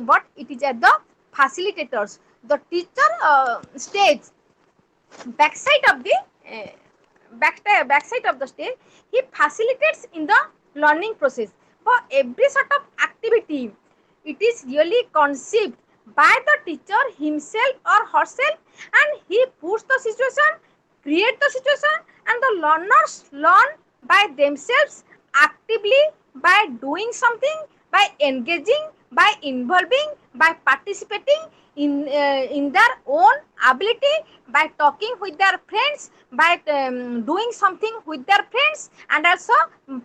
but it is at the facilitators. The teacher stays backside of the backside of the stage. He facilitates in the learning process. For every sort of activity, it is really conceived by the teacher himself or herself, and he puts the situation, create the situation, and the learners learn by themselves actively, by doing something, by engaging, by involving, by participating in their own ability, by talking with their friends, by doing something with their friends, and also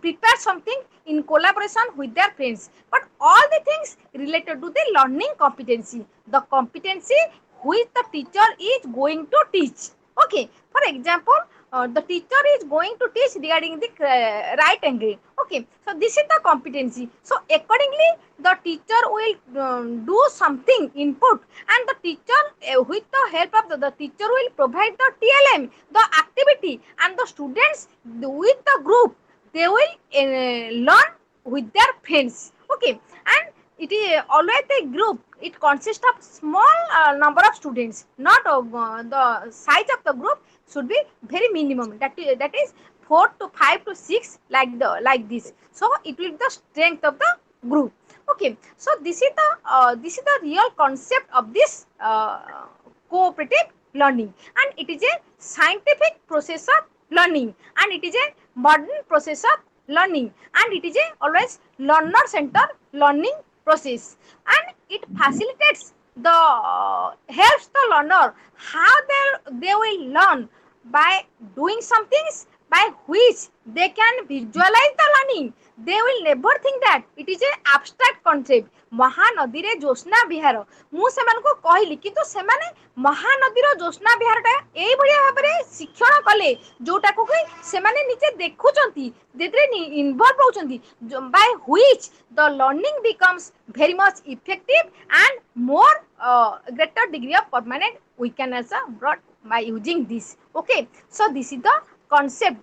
prepare something in collaboration with their friends. But all the things related to the learning competency, the competency which the teacher is going to teach. Okay, for example, the teacher is going to teach regarding the right angle. Okay, so this is the competency. So accordingly, the teacher will do something input, and the teacher with the help of the teacher will provide the TLM, the activity, and the students with the group, they will learn with their friends. Okay, and it is always a group. It consists of small number of students, not the size of the group should be very minimum, that is 4 to 5 to 6, like this. So it will be the strength of the group. Okay, so this is the real concept of this cooperative learning, and it is a scientific process of learning, and it is a modern process of learning, and it is a always learner centered learning process, and it facilitates the helps the learner how they will learn by doing some things by which they can visualize the learning. They will never think that it is a abstract concept. Mahanadi रे जोस्ना विहार मु सेमान को कहली किंतु सेमाने महानदी रो जोस्ना विहारटा एई भलिया भाबरे शिक्षण कले जोटा को कि सेमाने निजे देखुचंती देतरे involve होचंती by which the learning becomes very much effective and more greater degree of permanent we can also brought by using this. Okay, so this is the concept,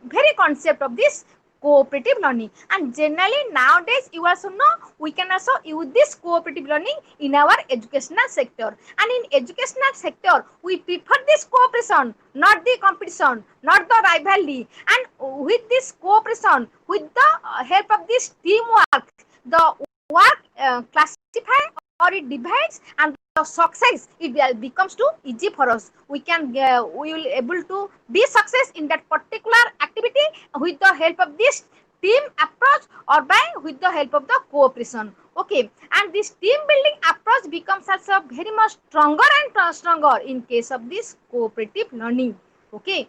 very concept of this cooperative learning, and generally nowadays you also know we can also use this cooperative learning in our educational sector, and in educational sector we prefer this cooperation, not the competition, not the rivalry, and with this cooperation, with the help of this teamwork, the work classify or it divides, and the success it becomes too easy for us. We will able to be success in that particular activity with the help of this team approach or by with the help of the cooperation. Okay, and this team building approach becomes also very much stronger and stronger in case of this cooperative learning. Okay,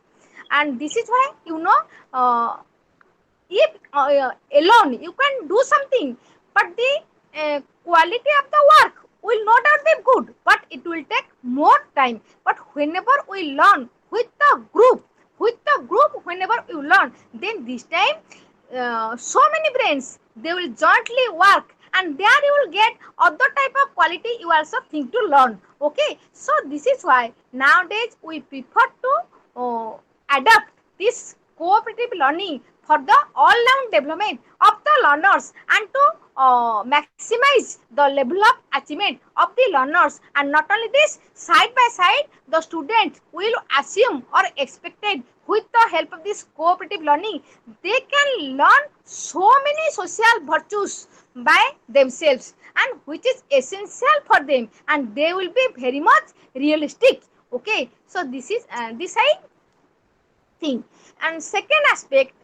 and this is why if alone you can do something, but the quality of the work will no doubt be good, but it will take more time. But whenever we learn with the group, whenever you learn, then this time so many brains they will jointly work, and there you will get other type of quality you also think to learn. Okay, so this is why nowadays we prefer to adapt this cooperative learning for the all-round development of the learners, and to maximize the level of achievement of the learners. And not only this, side by side the students will assume or expected with the help of this cooperative learning they can learn so many social virtues by themselves, and which is essential for them, and they will be very much realistic. Okay, so this is this I thing. And second aspect,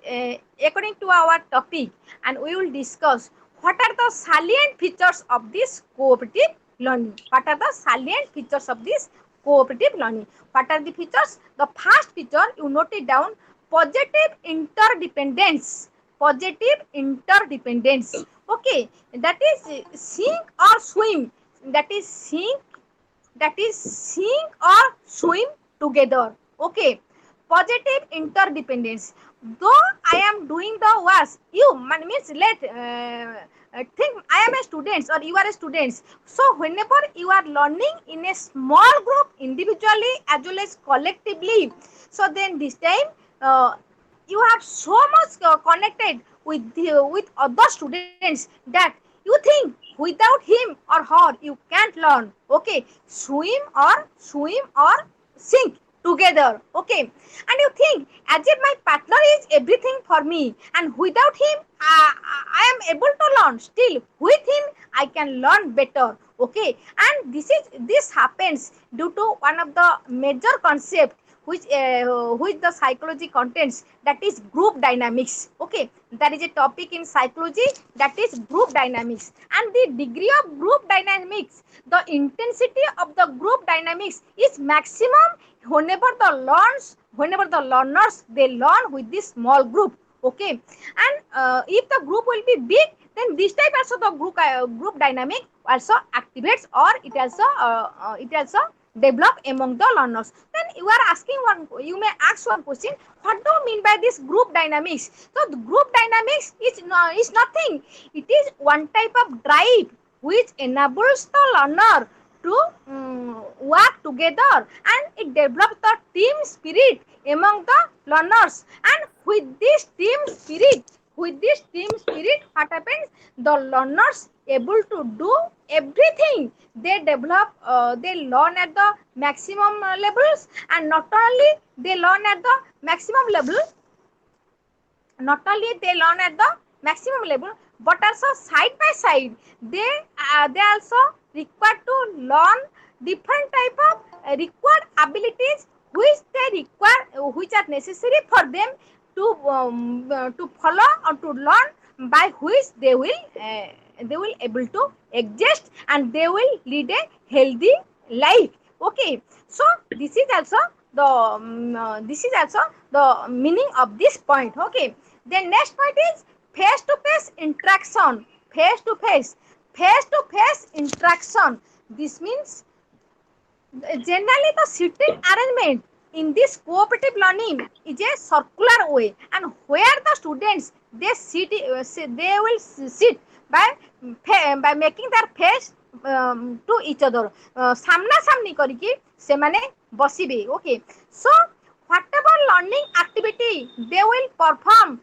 according to our topic, and we will discuss what are the salient features of this cooperative learning. What are the salient features of this cooperative learning? What are the features? The first feature you note it down: positive interdependence. Positive interdependence. Okay, that is sink or swim. That is sink or swim together. Okay, positive interdependence. Though I am doing the work, you means think I am a student or you are a student. So whenever you are learning in a small group, individually as well as collectively, so then this time you have so much connected with other students that You think without him or her you can't learn. Okay, swim or sink together. Okay, and you think as if my partner is everything for me, and without him I am able to learn. Still with him I can learn better. Okay, and this happens due to one of the major concept which the psychology contains, that is group dynamics. Okay, that is a topic in psychology, that is group dynamics. And the degree of group dynamics, the intensity of the group dynamics is maximum whenever the learners they learn with this small group. Okay, and if the group will be big, then this type also the group dynamic also activates, or it also develop among the learners. Then you may ask one question, what do you mean by this group dynamics? So the group dynamics is nothing, it is one type of drive which enables the learner to work together, and it develops the team spirit among the learners. And with this team spirit, what happens, the learners able to do everything. They develop, they learn at the maximum levels, and not only they learn at the maximum level, but also side by side they also require to learn different type of required abilities which are necessary for them to follow or to learn, by which they will able to exist and they will lead a healthy life. Okay, so this is also the meaning of this point. Okay, then next point is face to face interaction. Face to face interaction, this means generally the sitting arrangement in this cooperative learning is a circular way, and where the students they they will sit by making their face to each other, samna samni kariki semane basibe. Okay, so whatever learning activity they will perform,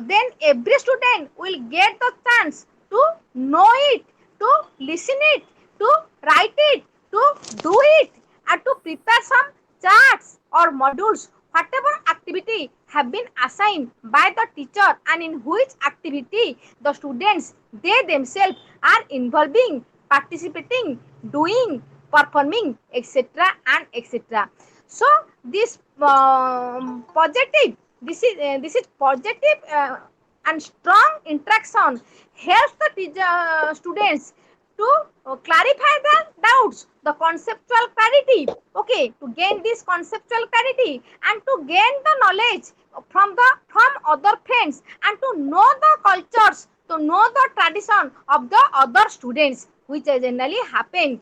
then every student will get the chance to know it, to listen it, to write it, to do it, and to prepare some charts or modules, whatever activity have been assigned by the teacher, and in which activity the students they themselves are involving, participating, doing, performing, etc. and etc. So this positive, this is positive and strong interaction helps the students to clarify the doubts, the conceptual clarity. Okay, to gain this conceptual clarity and to gain the knowledge from other friends, and to know the cultures, to know the tradition of the other students, which generally happen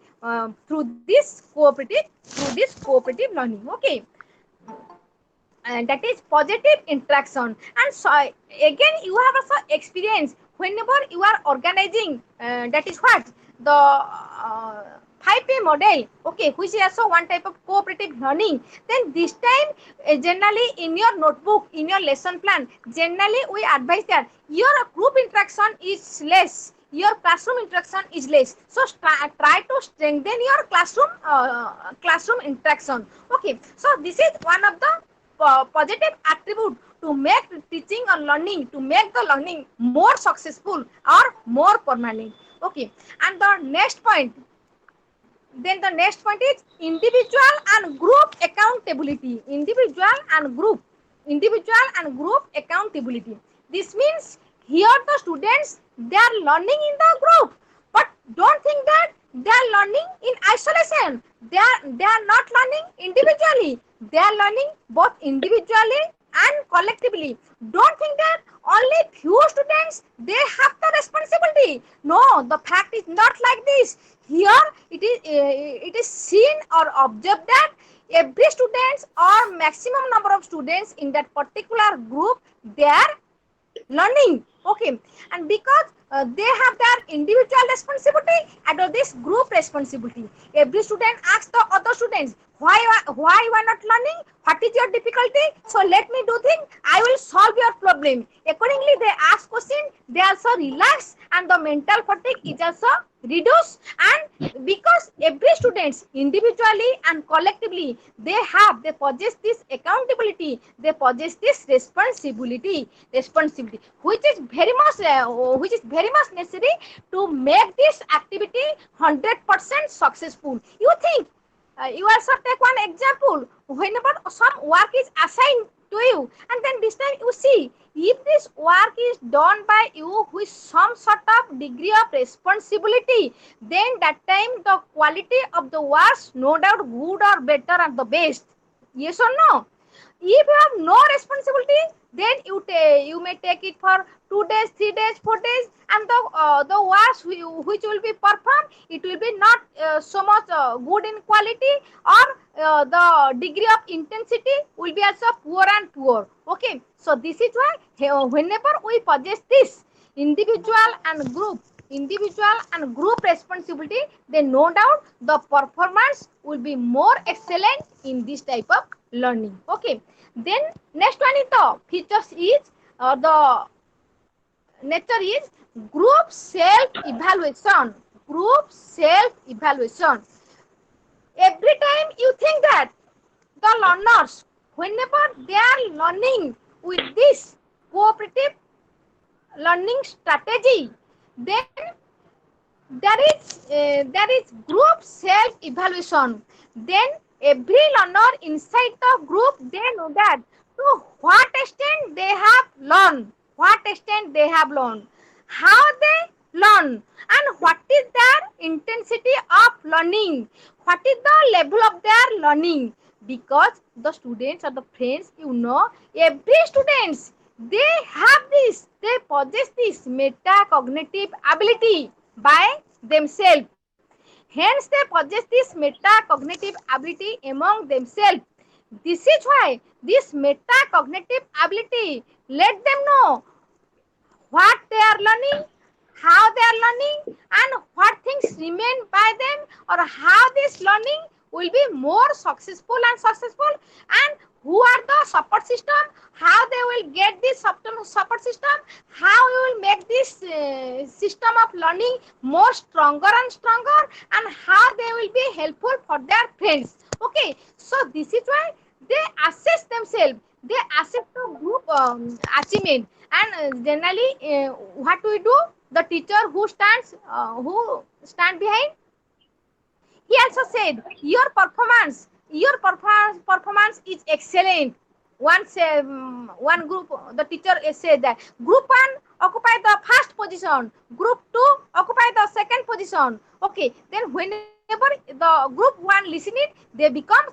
through this cooperative learning. Okay, and that is positive interaction. And so again you have also experience whenever you are organizing, that is what the 5P model. Okay, which is also one type of cooperative learning. Then this time generally in your notebook, in your lesson plan, generally we advise that your group interaction is less, your classroom interaction is less, so try to strengthen your classroom interaction. Okay, so this is one of the positive attribute to make teaching or learning, to make the learning more successful or more permanent. Okay, and the next point is individual and group accountability. Individual and group accountability, this means here the students they are learning in the group, but don't think that they are learning in isolation. They are not learning individually, they are learning both individually and collectively. Don't think that only few students they have the responsibility. No, the fact is not like this. Here it is seen or observed that every students or maximum number of students in that particular group they are learning. Okay, and because they have their individual responsibility under this group responsibility. Every student asks the other students, why you are not learning? What is your difficulty? So let me do thing. I will solve your problem. Accordingly, they ask question. They also relax, and the mental fatigue is also reduced. And because every students individually and collectively they possess this accountability, they possess this responsibility, which is very much necessary to make this activity 100% successful. You think, you also take one example. Whenever some work is assigned to you, and then this time you see, if this work is done by you with some sort of degree of responsibility, then that time the quality of the work, no doubt, good or better or the best. Yes or no? If you have no responsibility, then you may take it for 2 days, 3 days, 4 days, and the works which will be performed, it will be not so much good in quality, or the degree of intensity will be also poor and poor. Okay, so this is why whenever we possess this individual and group responsibility, then no doubt the performance will be more excellent in this type of learning. Okay, then next one is the features is, the nature is group self evaluation. Group self evaluation. Every time you think that the learners, whenever they are learning with this cooperative learning strategy, then there is group self evaluation. Then every learner inside the group, they know that to what extent they have learned, how they learn, and what is their intensity of learning, what is the level of their learning. Because the students or the friends, every students, they possess this metacognitive ability by themselves. Hence, they possess this metacognitive ability among themselves. This is why this metacognitive ability let them know what they are learning, how they are learning, and what things remain by them, or how this learning will be more successful, and who are the support system, how they will get this support system, how we will make this system of learning more stronger and stronger, and how they will be helpful for their friends. Okay, so this is why they assess themselves, they assess the group achievement. And generally, what we do, the teacher who stand behind, he also said your performance is excellent. One group, the teacher said that group 1 occupy the first position, group 2 occupy the second position. Okay, then whenever the group 1 listen it, they become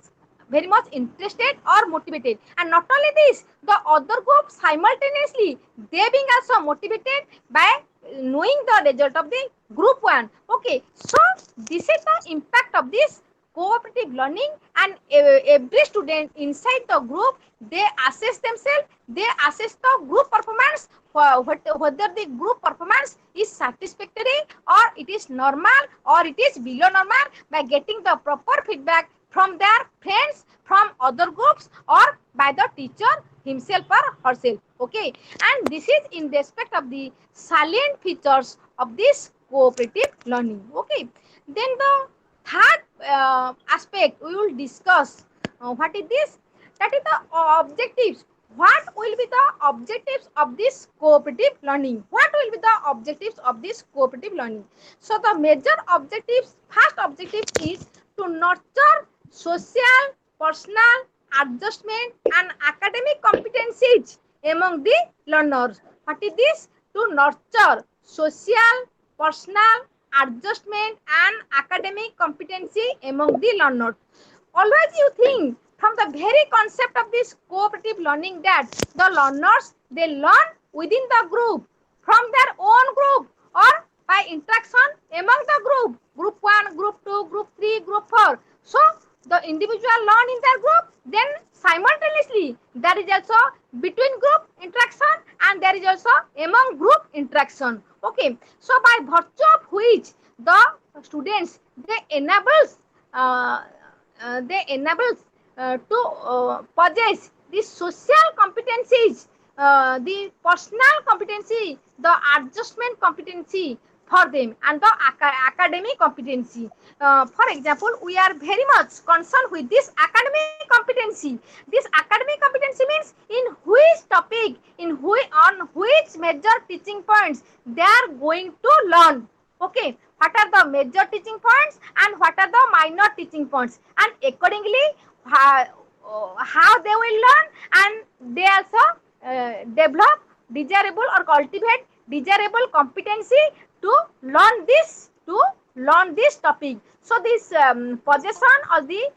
very much interested or motivated. And not only this, the other group simultaneously, they being also motivated by knowing the result of the group 1. Okay, so this is the impact of this cooperative learning. And every student inside the group, they assess themselves, they assess the group performance, whether the group performance is satisfactory, or it is normal, or it is below normal, by getting the proper feedback from their friends, from other groups, or by the teacher himself or herself. Okay, and this is in respect of the salient features of this cooperative learning. Okay, then the third aspect we will discuss. What is this? That is the objectives. What will be the objectives of this cooperative learning? What will be the objectives of this cooperative learning? So the major objectives, first objective is to nurture social, personal, adjustment, and academic competencies among the learners. What is this? To nurture social, personal, adjustment, and academic competency among the learners. Always you think from the very concept of this cooperative learning that the learners, they learn within the group, from their own group, or by interaction among the group 1, group 2, group 3, group 4. So the individual learn in their group, then simultaneously there is also between group interaction and there is also among group interaction. Okay, so by virtue of which the students uh, they enables to possess the social competencies, the personal competency, the adjustment competency for them, and the academic competency. For example, we are very much concerned with this academic competency. This academic competency means in which topic, on which major teaching points they are going to learn. Okay, what are the major teaching points and what are the minor teaching points, and accordingly how they will learn, and they also develop desirable or cultivate desirable competency to learn this topic. So this possession of the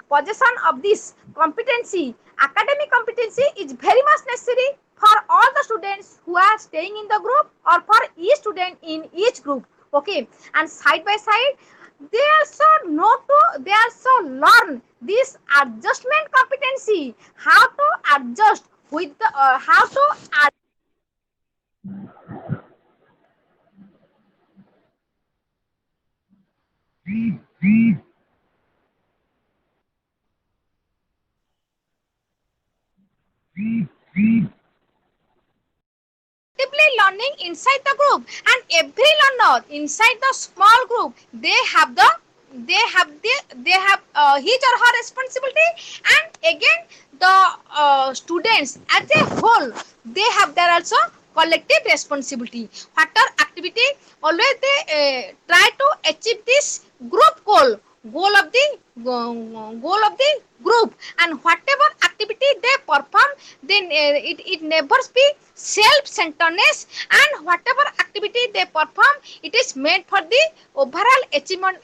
possession of this competency, academic competency, is very much necessary for all the students who are staying in the group or for each student in each group. Okay, and side by side they also learn this adjustment competency, how to adjust with the how to actively learning inside the group, and every learner inside the small group, they have his or her responsibility, and again the students as a whole, they have their also collective responsibility. What are activity, always they try to achieve this group goal of the group, and whatever activity they perform, then it never be self-centeredness, and whatever activity they perform, it is meant for the overall achievement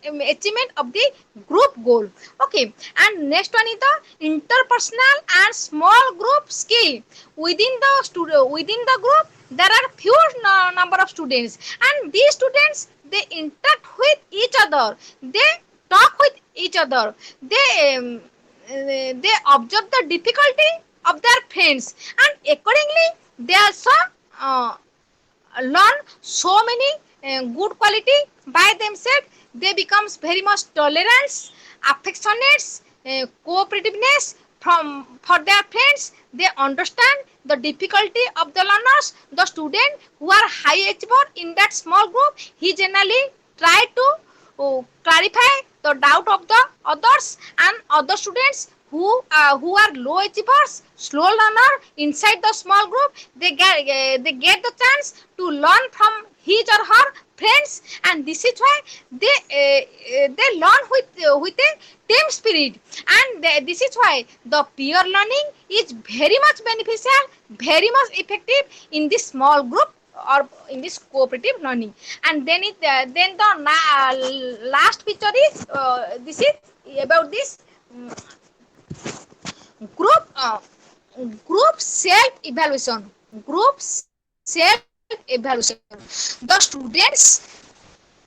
of the group goal. Okay, and next one is the interpersonal and small group skill. Within the group there are few number of students, and these students, they interact with each other, they talk with each other, they observe the difficulty of their friends, and accordingly they also uh, learn so many good quality by themselves. They becomes very much tolerance, affectionate, cooperativeness from for their friends. They understand the difficulty of the learners. The student who are high achiever in that small group, he generally try to clarify the doubt of the others, and other students who are low achievers, slow learner inside the small group, they get the chance to learn from his or her friends, and this is why they learn with a team spirit, and this is why the peer learning is very much beneficial, very much effective in this small group or in this cooperative learning. And then the last feature is this is about this group group self evaluation. Group self evaluation, the students,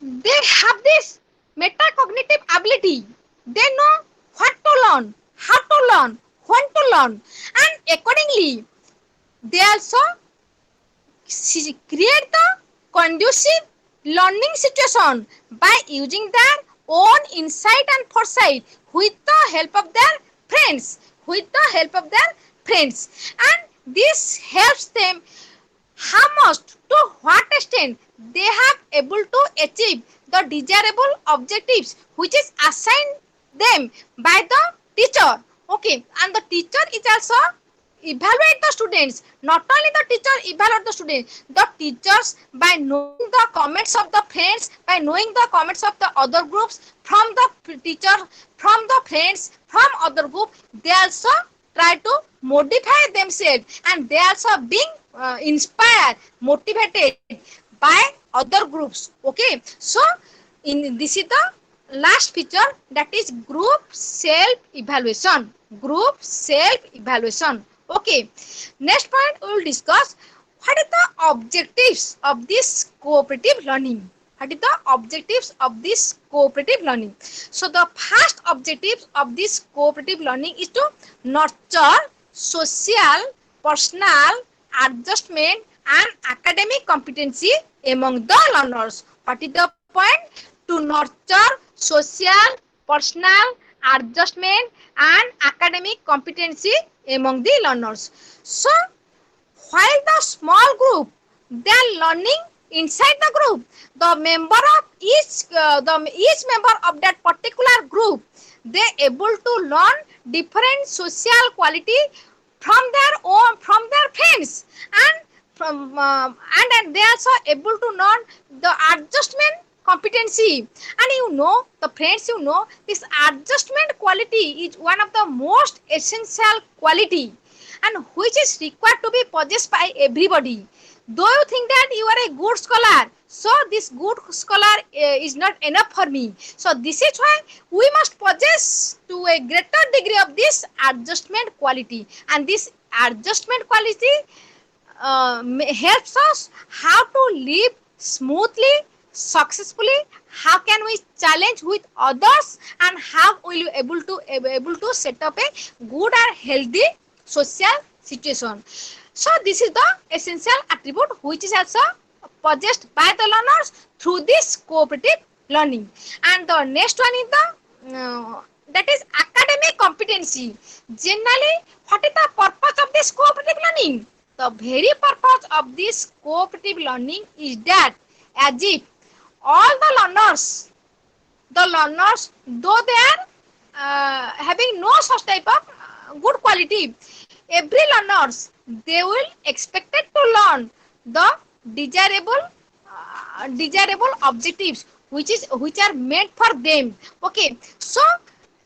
they have this metacognitive ability. They know what to learn, how to learn, when to learn, and accordingly they also create the conducive learning situation by using their own insight and foresight with the help of their friends, and this helps them how much, to what extent they have able to achieve the desirable objectives which is assigned them by the teacher. Okay, and the teacher is also evaluate the students. Not only the teacher evaluate the students, the teachers, by knowing the comments of the friends, by knowing the comments of the other groups, from the teacher, from the friends, from other group, they also try to modify themselves, and they also being inspired, motivated by other groups. Okay, so in this is the last feature, that is group self evaluation. Okay, next point we will discuss what are the objectives of this cooperative learning. What is the objectives of this cooperative learning? So the first objectives of this cooperative learning is to nurture social, personal, adjustment and academic competency among the learners. What is the point? To nurture social, personal, adjustment and academic competency among the learners. So while the small group they are learning inside the group, the member of each member of that particular group they able to learn different social quality from their friends, and and they also able to learn the adjustment competency. And the friends, this adjustment quality is one of the most essential quality and which is required to be possessed by everybody. Though you think that you are a good scholar, so this good scholar is not enough for me. So this is why we must possess to a greater degree of this adjustment quality, and this adjustment quality helps us how to live smoothly, successfully, how can we challenge with others, and how will you able to set up a good and healthy social situation. So this is the essential attribute which is also possessed by the learners through this cooperative learning. And the next one is the that is academic competency. Generally, what is the purpose of this cooperative learning? The very purpose of this cooperative learning is that as if all the learners, though they are having no such type of good quality, every learners they will expected to learn the desirable objectives which are meant for them. Okay, so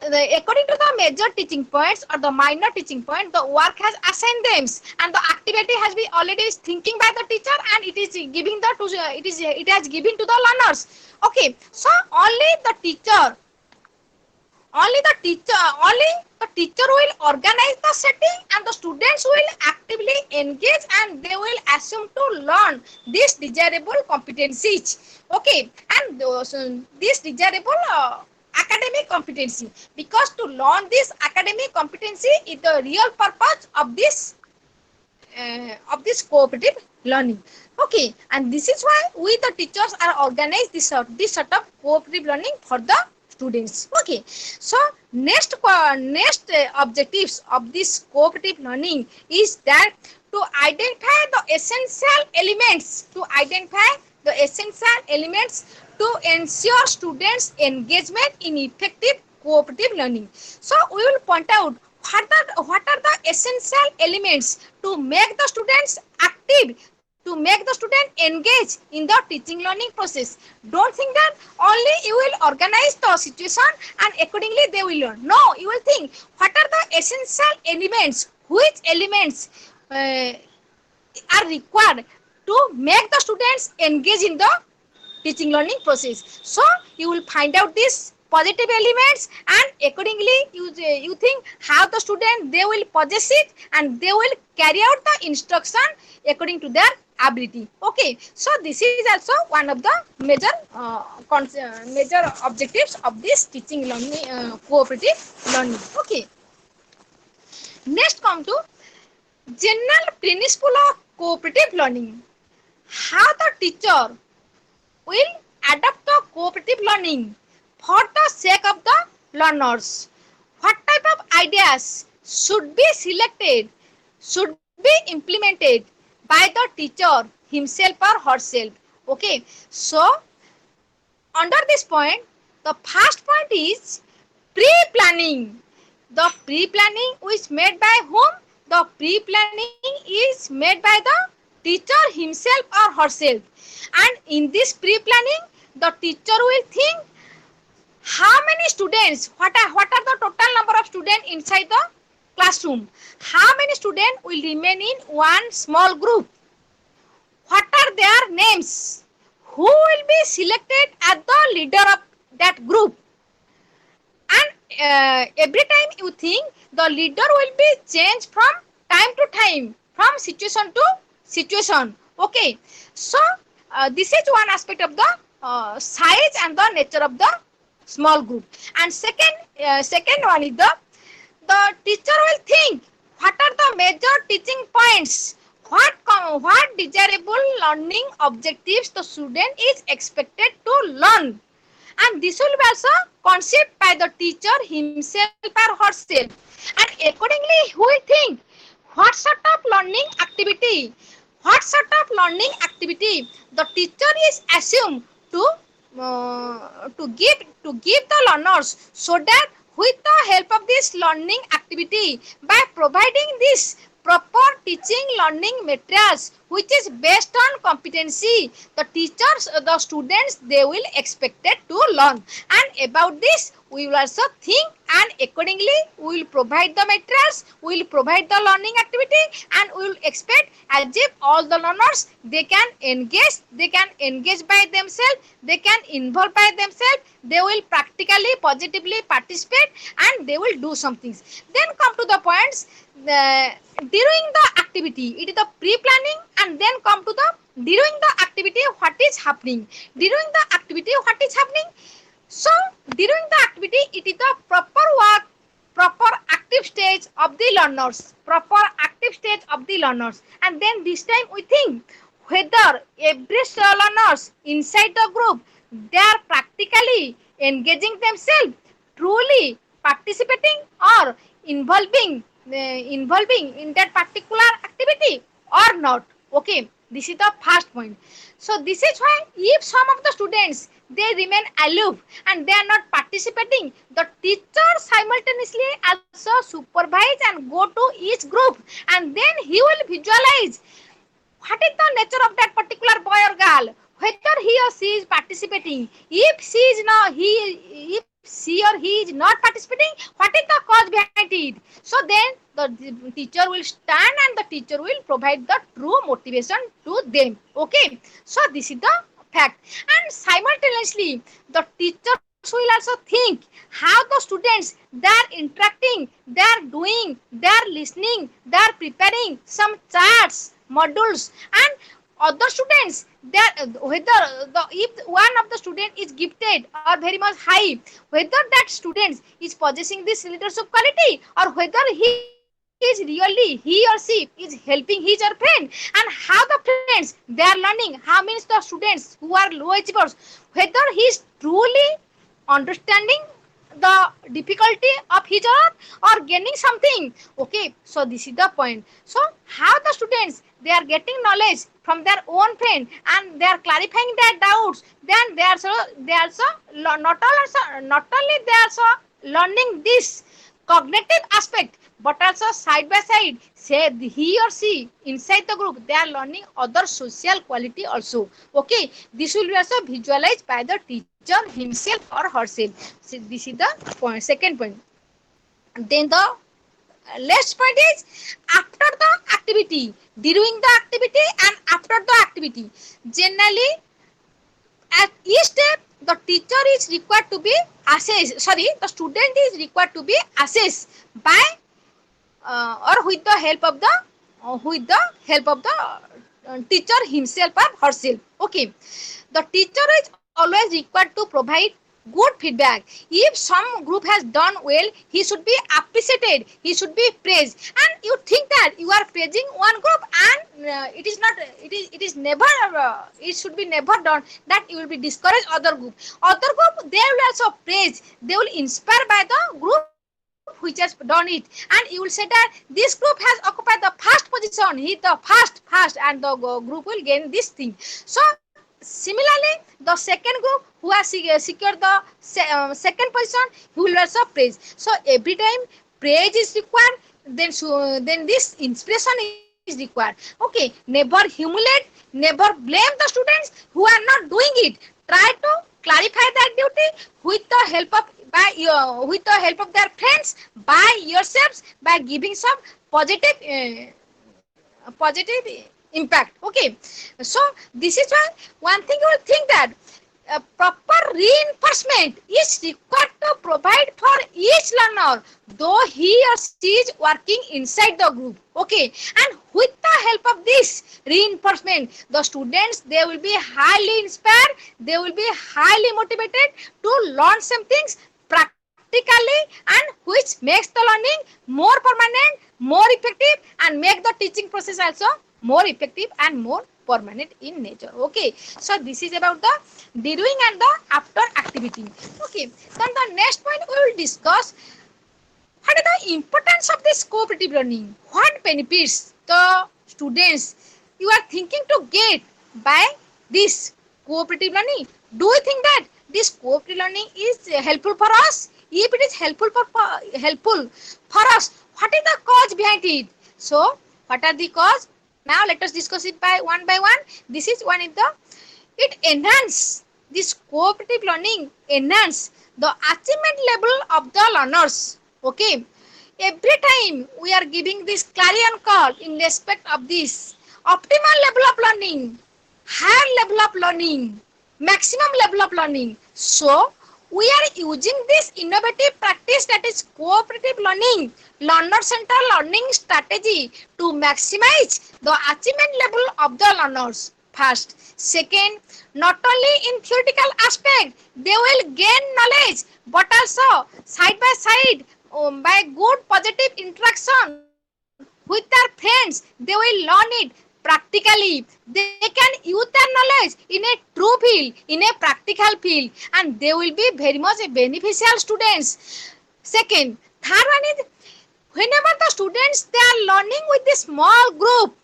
according to the major teaching points or the minor teaching point, the work has assigned them, and the activity has been already thinking by the teacher, and it is giving it has given to the learners. Okay, so only the teacher will organize the setting, and the students will actively engage, and they will assume to learn these desirable competencies. Okay, and this desirable academic competency, because to learn this academic competency is the real purpose of this cooperative learning. Okay, and this is why we the teachers are organized this sort of cooperative learning for the students. Okay, so next objectives of this cooperative learning is that to identify the essential elements to ensure students engagement in effective cooperative learning. So we will point out what are the essential elements to make the students active, to make the student engage in the teaching learning process. Don't think that only you will organize the situation and accordingly they will learn. No, you will think what are the essential elements, which elements are required to make the students engage in the teaching learning process. So you will find out these positive elements, and accordingly you think how the student they will possess it, and they will carry out the instruction according to their ability. Okay, so this is also one of the major objectives of this teaching learning cooperative learning. Okay, next come to general principle of cooperative learning. How the teacher will adapt the cooperative learning for the sake of the learners. What type of ideas should be selected, should be implemented by the teacher himself or herself. Okay, so under this point, the first point is pre-planning. The pre-planning is made by whom? The pre-planning is made by the teacher himself or herself. And in this pre-planning, the teacher will think how many students, what are the total number of students inside the classroom, how many students will remain in one small group, what are their names, who will be selected as the leader of that group, and every time you think the leader will be changed from time to time, from situation to situation. Okay, so this is one aspect of the size and the nature of the small group. And second one is the teacher will think what are the major teaching points, what desirable learning objectives the student is expected to learn, and this will be also conceived by the teacher himself or herself, and accordingly he will think what sort of learning activity, the teacher is assumed to give the learners, so that with the help of this learning activity, by providing this proper teaching learning materials which is based on competency, the teachers, the students, they will expected to learn. And about this we will also think, and accordingly we will provide the materials, we will provide the learning activity, and we will expect as if all the learners they can engage by themselves, they can involve by themselves, they will practically positively participate, and they will do some things. Then come to the points, during the activity, it is the pre-planning, and then come to the during the activity what is happening. During the activity what is happening, so during the activity it is the proper work, proper active stage of the learners, and then this time we think whether every learners inside the group they are practically engaging themselves, truly participating or involving in that particular activity or not. Okay, this is the first point. So this is why if some of the students they remain aloof and they are not participating, the teacher simultaneously also supervise and go to each group, and then he will visualize what is the nature of that particular boy or girl, whether he or she is participating. If she or he is not participating, what is the cause behind it? So then the teacher will stand and the teacher will provide the true motivation to them. Okay, so this is the fact. And simultaneously the teachers will also think how the students they are interacting, they are doing, they are listening, they are preparing some charts, modules, and other students, that whether if one of the student is gifted or very much high, whether that student is possessing this leadership quality, or whether he or she is helping his or friend, and how the friends they are learning, how means the students who are low achievers, whether he is truly understanding the difficulty of his or gaining something. Okay, so this is the point. So how the students they are getting knowledge from their own friend and they are clarifying their doubts, then they also not only they are also learning this cognitive aspect, but also side by side say he or she inside the group they are learning other social quality also. Okay, this will be also visualized by the teacher himself or herself. So this is the point, second point. Then the last point is after the activity, during the activity and after the activity, generally at each step the teacher is required to be assessed, the student is required to be assessed by or with the help of the teacher himself or herself. Okay, the teacher is always required to provide good feedback. If some group has done well, he should be appreciated, he should be praised. And you think that you are praising one group, and it is never it should be never done that you will be discouraged other group they will also praise, they will inspire by the group which has done it, and you will say that this group has occupied the first position, he the first, and the group will gain this thing. So similarly the second group who has secured the second position, he will also praise. So every time praise is required, then this inspiration is required. Okay, never humiliate, never blame the students who are not doing it. Try to clarify that duty with the help of their friends, by yourselves, by giving some positive impact. Okay, so this is why one thing you will think that proper reinforcement is required to to provide for each learner, though he or she is working inside the group. Okay, and with the help of this reinforcement, the students, they will be highly inspired, they will be highly motivated to learn some things practically, and which makes the learning more permanent, more effective, and make the teaching process also more effective and more permanent in nature. Okay, so this is about the during and the after activity. Okay, then the next point we will discuss what is the importance of this cooperative learning, what benefits the students you are thinking to get by this cooperative learning. Do you think that this cooperative learning is helpful for us? If it is helpful for us, what is the cause behind it? So what are the cause? Now let us discuss it by one. This is one is the it enhance this cooperative learning enhance the achievement level of the learners. Okay, every time we are giving this clarion call in respect of this optimal level of learning, higher level of learning, maximum level of learning. So we are using this innovative practice, that is cooperative learning, learner centered learning strategy, to maximize the achievement level of the learners. First, second, not only in theoretical aspect they will gain knowledge, but also side by side, by good positive interaction with their friends, they will learn it practically. They can use their knowledge in a true field, in a practical field, and they will be very much beneficial students. Second, third one is whenever the students they are learning with the small group,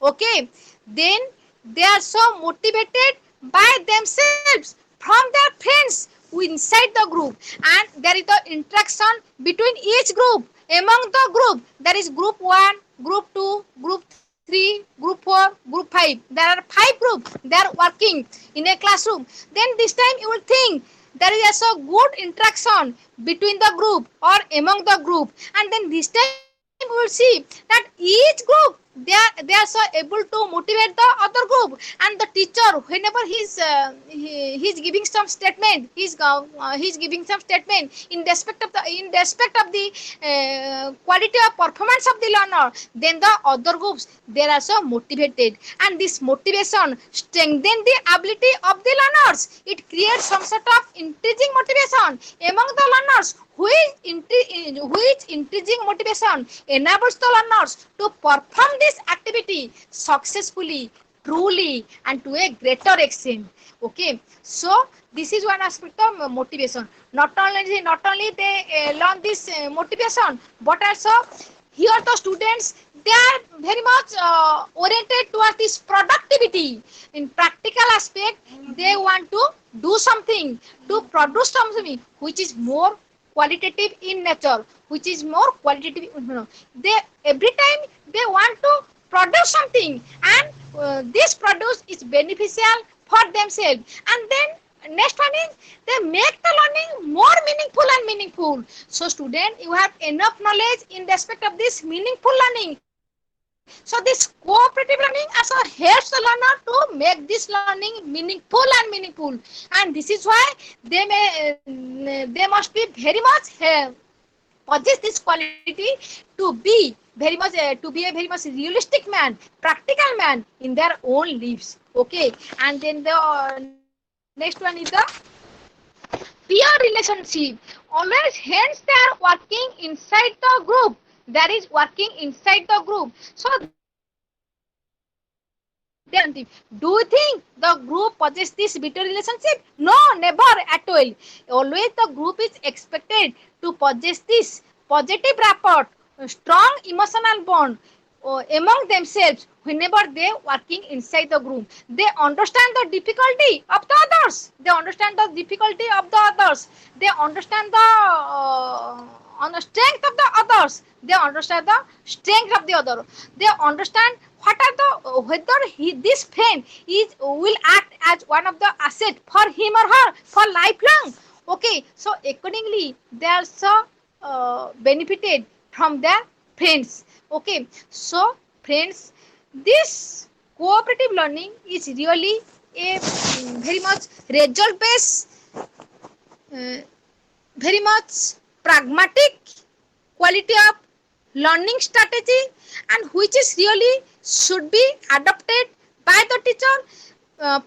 okay, then they are so motivated by themselves from their friends inside the group, and there is the interaction between each group. Among the group, there is group 1, group 2, group 3, group 4, group 5. There are 5 groups, they are working in a classroom. Then this time you will think there is also good interaction between the group or among the group, and then this time we will see that each group they are so able to motivate the other group, and the teacher whenever he's giving some statement, he's giving some statement in respect of the quality of performance of the learner, then the other groups they are so motivated, and this motivation strengthen the ability of the learners. It creates some sort of increasing motivation among the learners, which increasing motivation enables the learners to perform this activity successfully, truly, and to a greater extent. Okay, so this is one aspect of motivation. Not only they learn this motivation, but also here the students they are very much oriented towards this productivity. In practical aspect, they want to do something, to produce something which is more qualitative in nature, which is more qualitative. They every time they want to produce something, and this produce is beneficial for themselves. And then next one is they make the learning more meaningful. So student, you have enough knowledge in respect of this meaningful learning. So this cooperative learning also helps the learner to make this learning meaningful. And this is why they must be very much possess this quality to be very much to be a very much realistic man, practical man in their own lives. Okay, and then the next one is the peer relationship. Always hence they are working inside the group, that is working inside the group. So they are do you think the group possess this bitter relationship? No, never at all. Always the group is expected to possess this positive rapport, strong emotional bond among themselves whenever they working inside the group. They understand the difficulty of the others, they understand the difficulty of the others, they understand the on the strength of the others, they understand the strength of the other, they understand what are the whether this friend is will act as one of the asset for him or her for lifelong. Okay, so accordingly they are so benefited from their friends. Okay, so friends, this cooperative learning is really a very much result based very much pragmatic quality of learning strategy, and which is really should be adopted by the teacher.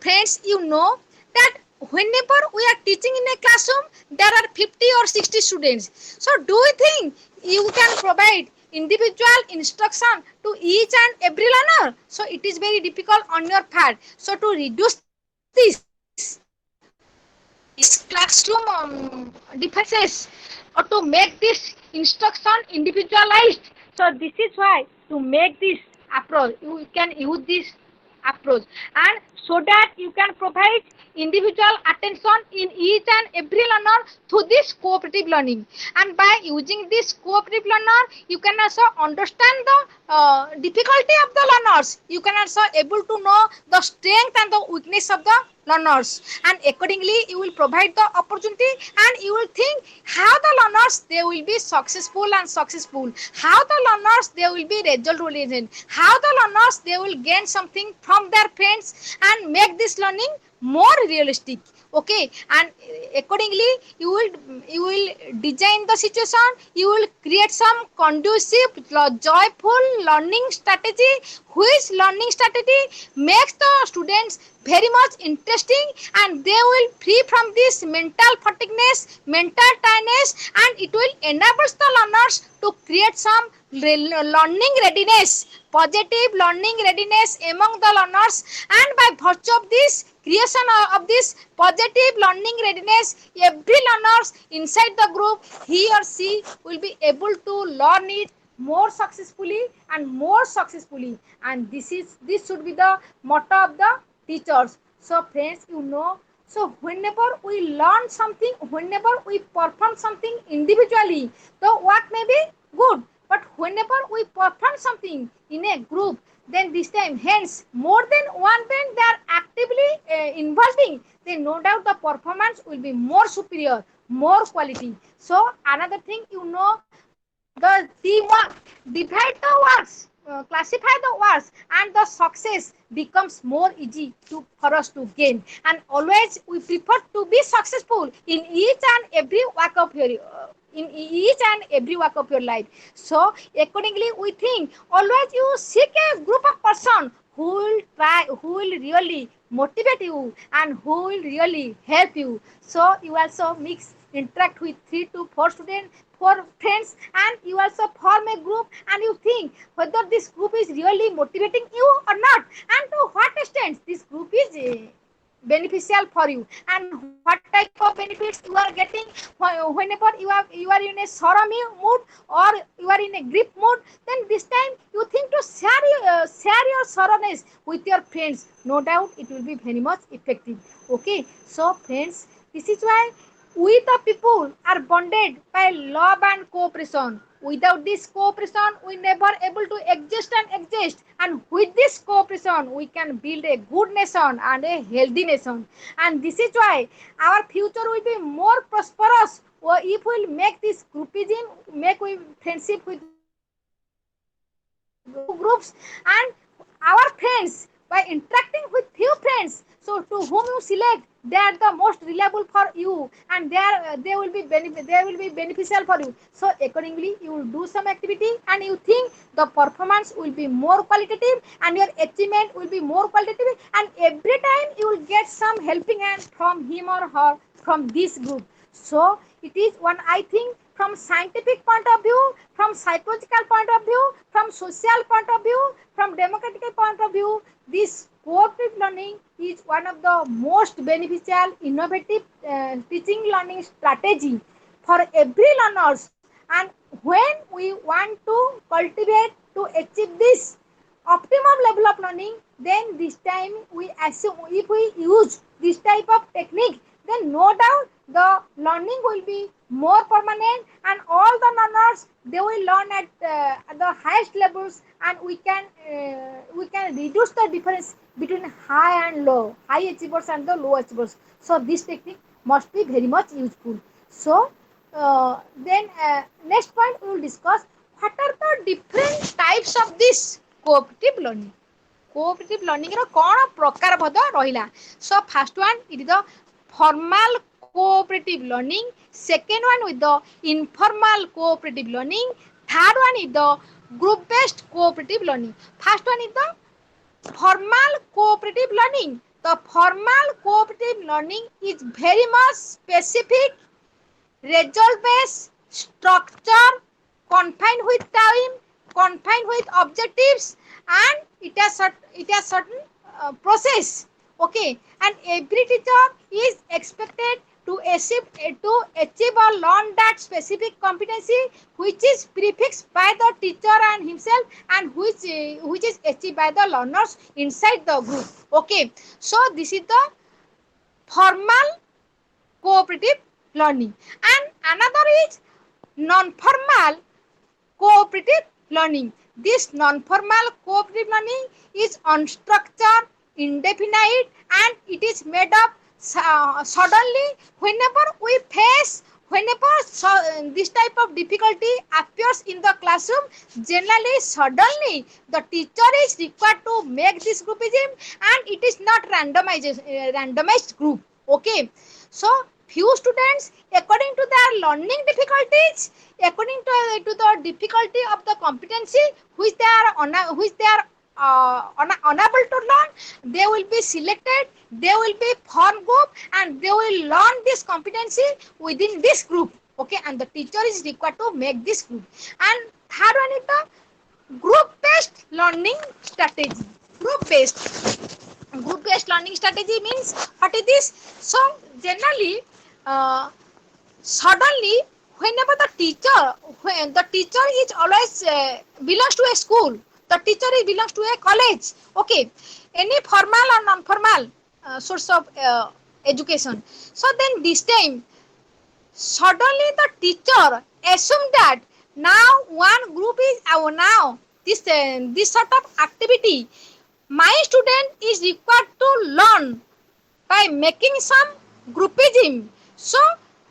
Friends, you know that whenever we are teaching in a classroom, there are 50 or 60 students. So do you think you can provide individual instruction to each and every learner? So it is very difficult on your part. So to reduce this classroom differences, or to make this instruction individualized, so this is why to make this approach you can use this approach, and so that you can provide individual attention in each and every learner through this cooperative learning. And by using this cooperative learner, you can also understand the difficulty of the learners. You can also able to know the strength and the weakness of the learners, and accordingly you will provide the opportunity, and you will think how the learners they will be successful, how the learners they will be result oriented, how the learners they will gain something from their friends and make this learning more realistic. Okay, and accordingly you will design the situation, you will create some conducive joyful learning strategy, which learning strategy makes the students very much interesting, and they will free from this mental fatigueness, mental tiredness, and it will enable the learners to create some learning readiness, positive learning readiness among the learners. And by virtue of this creation of this positive learning readiness, every learners inside the group, he or she will be able to learn it more successfully and more successfully, and this should be the motto of the teachers. So friends, you know, so whenever we learn something, whenever we perform something individually, the work may be good, but whenever we perform something in a group, then this time hence more than one brain they are actively involving, then no doubt the performance will be more superior, more quality. So another thing, you know, the teamwork, divide the works, classify the works, and the success becomes more easy for us to gain. And always we prefer to be successful in each and every work of your life. So accordingly we think always you seek a group of person who will really motivate you and who will really help you. So you also mix interact with 3 to 4 students, 4 friends, and you also form a group, and you think whether this group is really motivating you or not, and to what extent this group is beneficial for you, and what type of benefits you are getting whenever you are in a sorrow mood, or you are in a grief mood. Then this time you think to share your sorrowness with your friends. No doubt it will be very much effective. Okay, so friends, this is why we the people are bonded by love and cooperation. Without this cooperation, we never able to exist and exist. And with this cooperation, we can build a good nation and a healthy nation. And this is why our future will be more prosperous. Or if we will make this groupism, make we friendship with groups, and our friends, by interacting with few friends, so to whom you select, they are the most reliable for you, and they will be beneficial for you. So accordingly you will do some activity, and you think the performance will be more qualitative, and your achievement will be more qualitative, and every time you will get some helping hand from him or her from this group. So it is one, I think, from scientific point of view, from psychological point of view, from social point of view, from democratic point of view, this cooperative learning is one of the most beneficial, innovative teaching learning strategy for every learners. And when we want to cultivate to achieve this optimum level of learning, then this time we assume if we use this type of technique, then no doubt the learning will be more permanent, and all the learners they will learn at the highest levels, and we can reduce the difference between high and low, high achievers and the low achievers. So this technique must be very much useful. So then next point we will discuss what are the different types of this cooperative learning. Cooperative learning ର କ'ଣ ପ୍ରକାର ଭେଦ ରହିଲା? So first one, it is the formal cooperative learning, second one with the informal cooperative learning, third one is the group based cooperative learning. First one is the formal cooperative learning. The formal cooperative learning is very much specific, result based, structure, confined with time, confined with objectives, and it has certain process. Okay, and every teacher is expected to achieve or learn that specific competency which is prefixed by the teacher and himself, and which is achieved by the learners inside the group. Okay, so this is the formal cooperative learning. And another is non-formal cooperative learning. This non-formal cooperative learning is unstructured, indefinite, and it is made up suddenly whenever we face, whenever this type of difficulty appears in the classroom. Generally, suddenly the teacher is required to make this groupism, and it is not randomized group. Okay, so few students, according to their learning difficulties, according to the difficulty of the competency which they are unable to learn, they will be selected, they will be formed group, and they will learn this competency within this group. Okay, and the teacher is required to make this group. And third one is the group based learning strategy. Group based learning strategy means, what is this? So generally, uh, suddenly, whenever when the teacher is always belongs to a school, the teacher belongs to a college. Okay, any formal or non-formal source of education. So then this time, suddenly the teacher assume that now one group is now this sort of activity my student is required to learn by making some groupism. So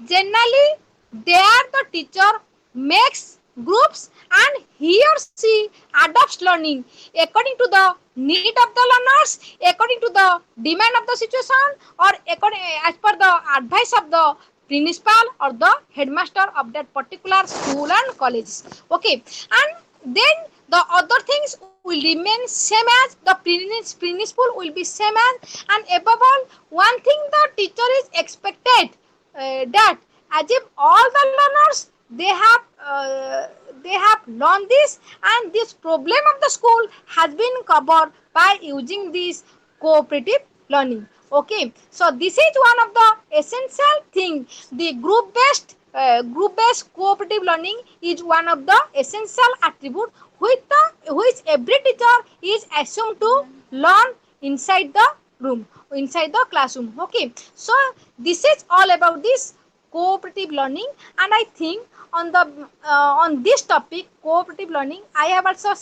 generally, there the teacher makes groups, and he or she adopts learning according to the need of the learners, according to the demand of the situation, or according as per the advice of the principal or the headmaster of that particular school and college. Okay, and then the other things will remain same as the principle will be same as. And above all, one thing the teacher is expected, that as if all the learners they have learned this, and this problem of the school has been covered by using this cooperative learning. Okay, so this is one of the essential thing. The group based cooperative learning is one of the essential attribute which every teacher is assumed to learn inside the room, inside the classroom. Okay, so this is all about this cooperative learning. And I think on this topic, cooperative learning, I have also